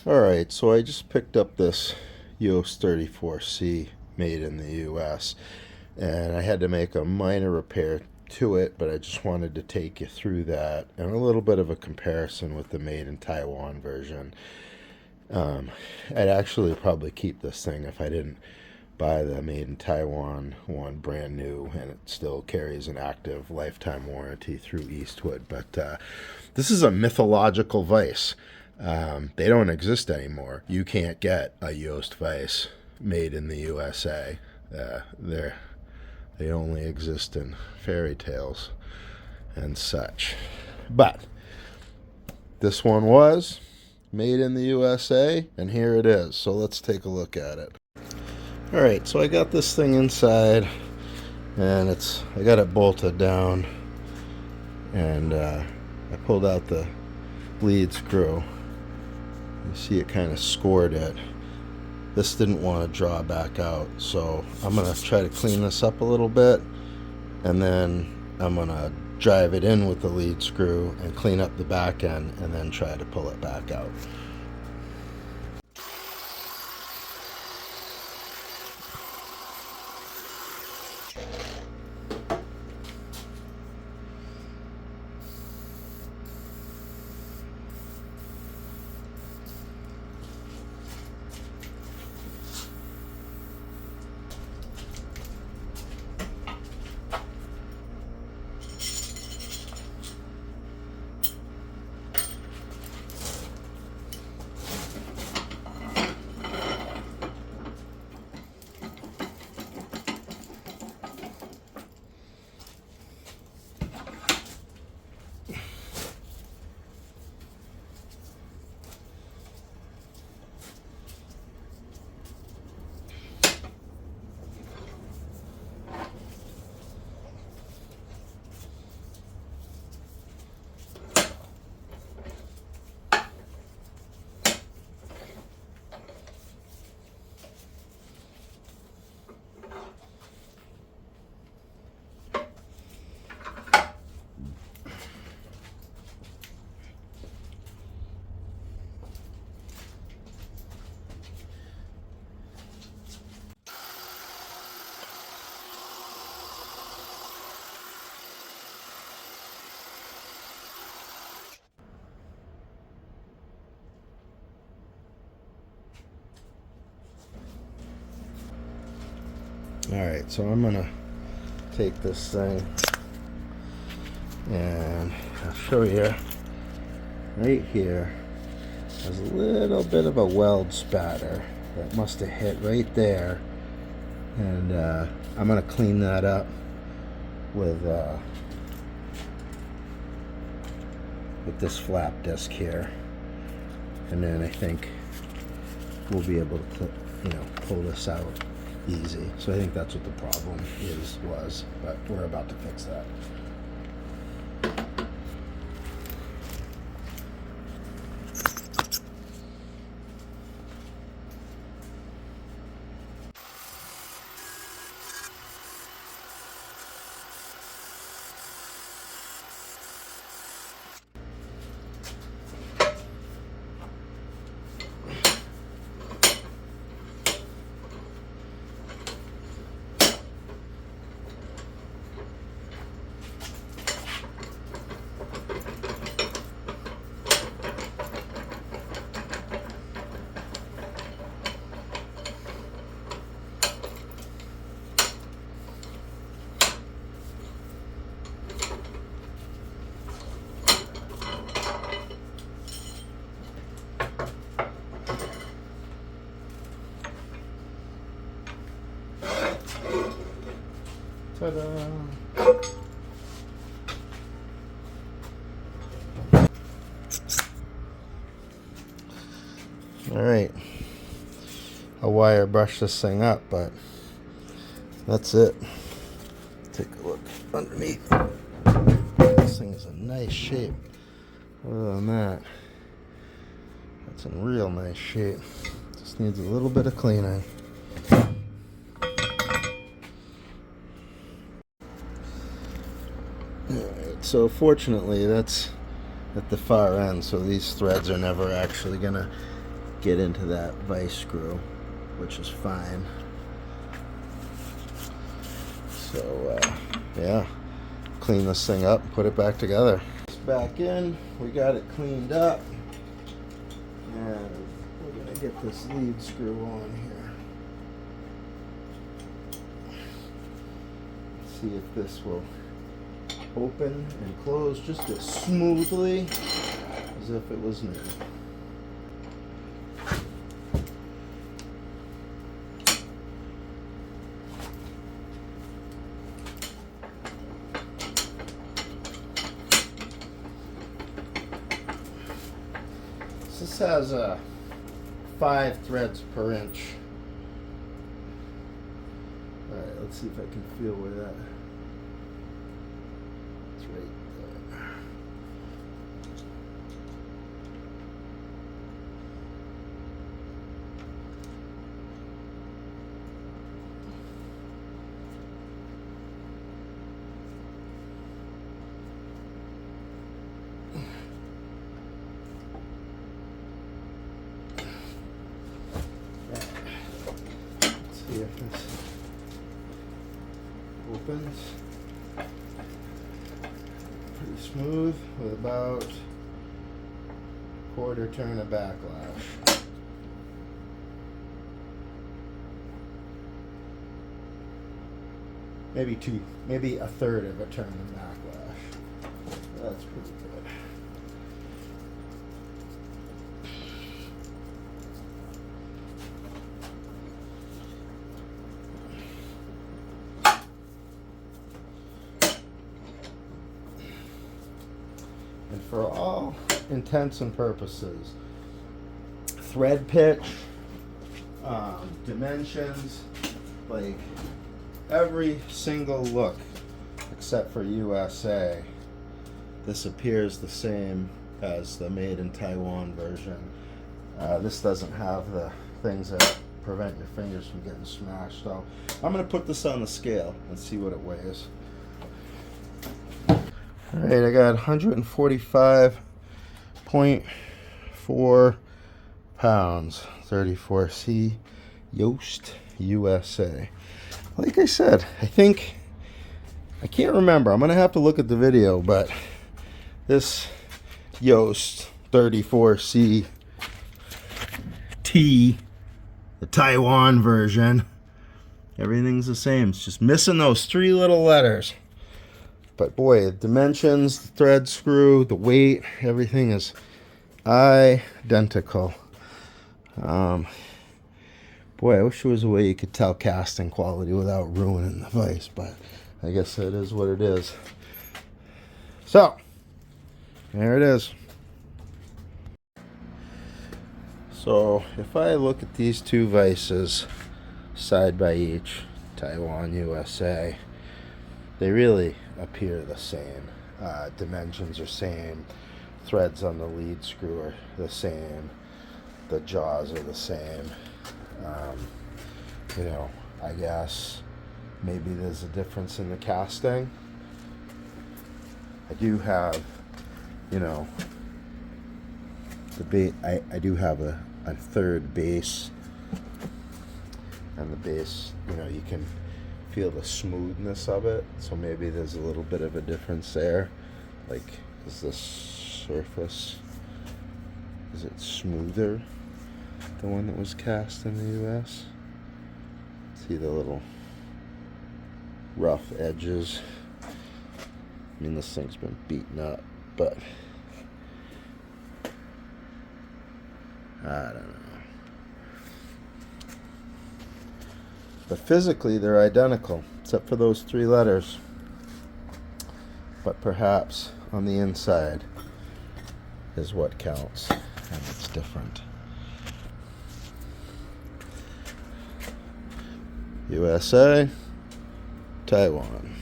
Alright, so I just picked up this Yost 34C made in the US, and I had to make a minor repair to it, but I just wanted to take you through that and a little bit of a comparison with the made in Taiwan version. I'd actually probably keep this thing if I didn't buy the made in Taiwan one brand new, and it still carries an active lifetime warranty through Eastwood. But this is a mythological vise. They don't exist anymore. You can't get a Yost vise made in the USA. They only exist in fairy tales and such. But this one was made in the USA, and here it is. So let's take a look at it. Alright, so I got this thing inside, and I got it bolted down, and I pulled out the lead screw. You see it kind of scored it. This didn't want to draw back out, so I'm going to try to clean this up a little bit, and then I'm going to drive it in with the lead screw and clean up the back end, and then try to pull it back out. Alright, so I'm going to take this thing and I'll show you right here. There's a little bit of a weld spatter that must have hit right there, and I'm going to clean that up with this flap disc here, and then I think we'll be able to pull this out easy. So I think that's what the problem was, but we're about to fix that. Ta-da! Alright, I'll wire brush this thing up, but that's it. Take a look underneath. This thing is in nice shape. Other than that, that's in real nice shape. Just needs a little bit of cleaning. Alright, so fortunately that's at the far end, so these threads are never actually gonna get into that vice screw, which is fine. So yeah, clean this thing up and put it back together. It's back in, we got it cleaned up, and we're gonna get this lead screw on here. See if this will open and close just as smoothly as if it was new. This has 5 threads per inch. Alright, let's see if I can feel where that. It's right there. See if this opens. Pretty smooth with about quarter turn of backlash. Maybe a third of a turn of backlash. That's pretty good. And for all intents and purposes, thread pitch, dimensions, like every single look except for USA, this appears the same as the made in Taiwan version. This doesn't have the things that prevent your fingers from getting smashed. So I'm going to put this on the scale and see what it weighs. Alright, I got 145.4 pounds, 34C Yost, USA. Like I said, I can't remember. I'm going to have to look at the video, but this Yost 34C T, the Taiwan version, everything's the same. It's just missing those 3 little letters. But boy, the dimensions, the thread screw, the weight, everything is identical. Boy, I wish there was a way you could tell casting quality without ruining the vise, but I guess it is what it is. So, there it is. So, if I look at these 2 vices side by each, Taiwan, USA, they really appear the same. Dimensions are same. Threads on the lead screw are the same. The jaws are the same. You know, I guess maybe there's a difference in the casting. I do have, you know, I do have a third base, and the base, you know, you can feel the smoothness of it, so maybe there's a little bit of a difference there. Like, is this surface, is it smoother, the one that was cast in the US? See the little rough edges. I mean, this thing's been beaten up, but I don't know. But physically, they're identical, except for those 3 letters. But perhaps on the inside is what counts, and it's different. USA, Taiwan.